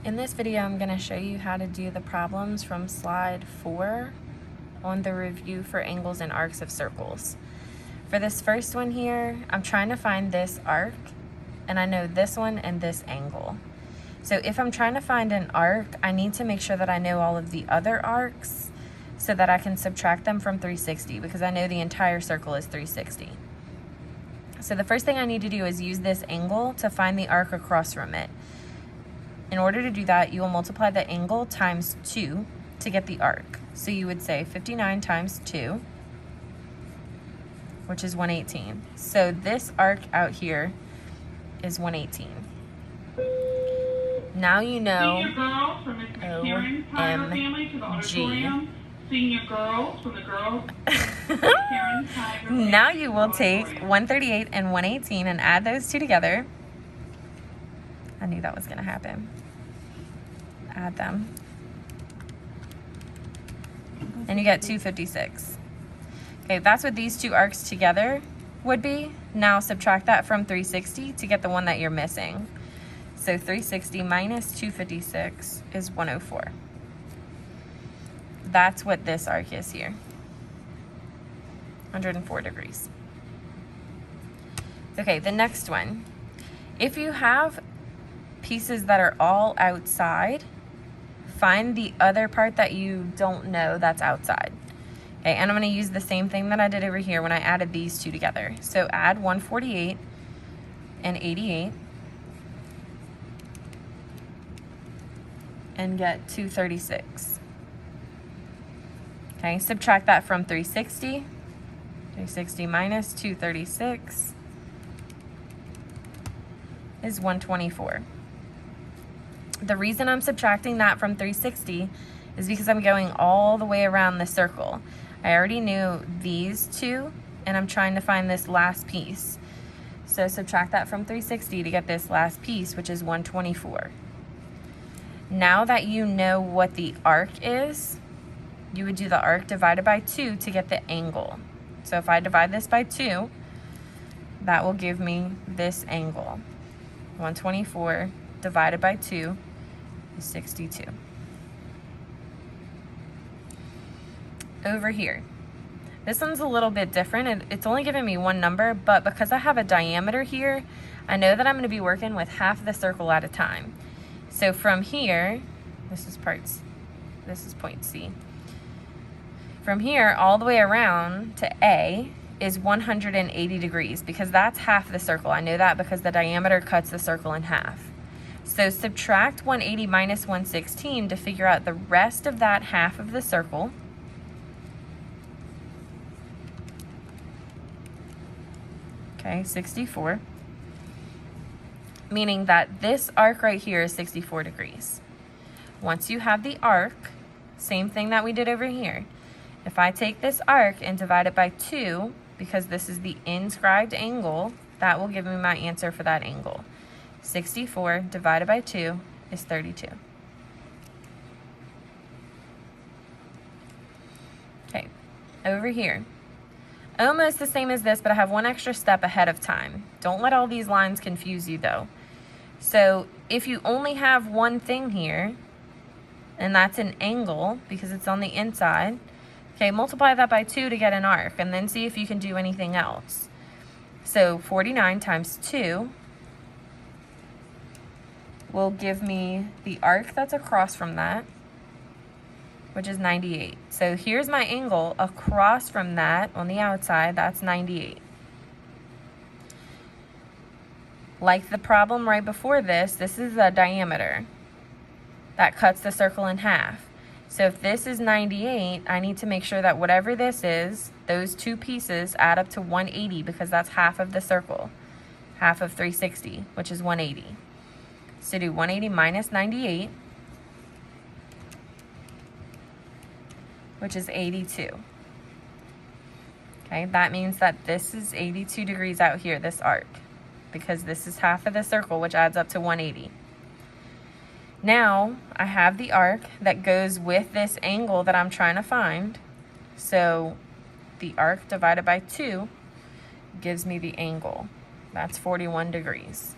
In this video, I'm going to show you how to do the problems from slide 4 on the review for angles and arcs of circles. For this first one here, I'm trying to find this arc, and I know this one and this angle. So if I'm trying to find an arc, I need to make sure that I know all of the other arcs so that I can subtract them from 360, because I know the entire circle is 360. So the first thing I need to do is use this angle to find the arc across from it. In order to do that, you will multiply the angle times 2 to get the arc. So you would say 59 times 2, which is 118. So this arc out here is 118. Now you know OMG. Senior girls from the girls. Now you will take 138 and 118 and add those two together. I knew that was going to happen. Add them. And you get 256. Okay, that's what these two arcs together would be. Now subtract that from 360 to get the one that you're missing. So 360 minus 256 is 104. That's what this arc is here. 104 degrees. Okay, the next one. If you have pieces that are all outside, find the other part that you don't know that's outside. Okay, and I'm going to use the same thing that I did over here when I added these two together. So add 148 and 88 and get 236. Okay, subtract that from 360. 360 minus 236 is 124. The reason I'm subtracting that from 360 is because I'm going all the way around the circle. I already knew these two, and I'm trying to find this last piece. So subtract that from 360 to get this last piece, which is 124. Now that you know what the arc is, you would do the arc divided by 2 to get the angle. So if I divide this by 2, that will give me this angle. 124 divided by 2 is 62. Over here, this one's a little bit different. It's only giving me one number, but because I have a diameter here, I know that I'm going to be working with half the circle at a time. So from here, this is point C. From here all the way around to A is 180 degrees, because that's half the circle. I know that because the diameter cuts the circle in half. So subtract 180 minus 116 to figure out the rest of that half of the circle. Okay, 64. Meaning that this arc right here is 64 degrees. Once you have the arc, same thing that we did over here. If I take this arc and divide it by 2, because this is the inscribed angle, that will give me my answer for that angle. 64 divided by 2 is 32. Okay, over here. Almost the same as this, but I have one extra step ahead of time. Don't let all these lines confuse you though. So if you only have one thing here, and that's an angle because it's on the inside, okay, multiply that by 2 to get an arc, and then see if you can do anything else. So 49 times 2 will give me the arc that's across from that, which is 98. So here's my angle across from that on the outside, that's 98. Like the problem right before this is the diameter that cuts the circle in half. So if this is 98, I need to make sure that whatever this is, those two pieces add up to 180, because that's half of the circle. Half of 360, which is 180. So do 180 minus 98, which is 82. Okay, that means that this is 82 degrees out here, this arc, because this is half of the circle, which adds up to 180. Now I have the arc that goes with this angle that I'm trying to find. So the arc divided by 2 gives me the angle. That's 41 degrees.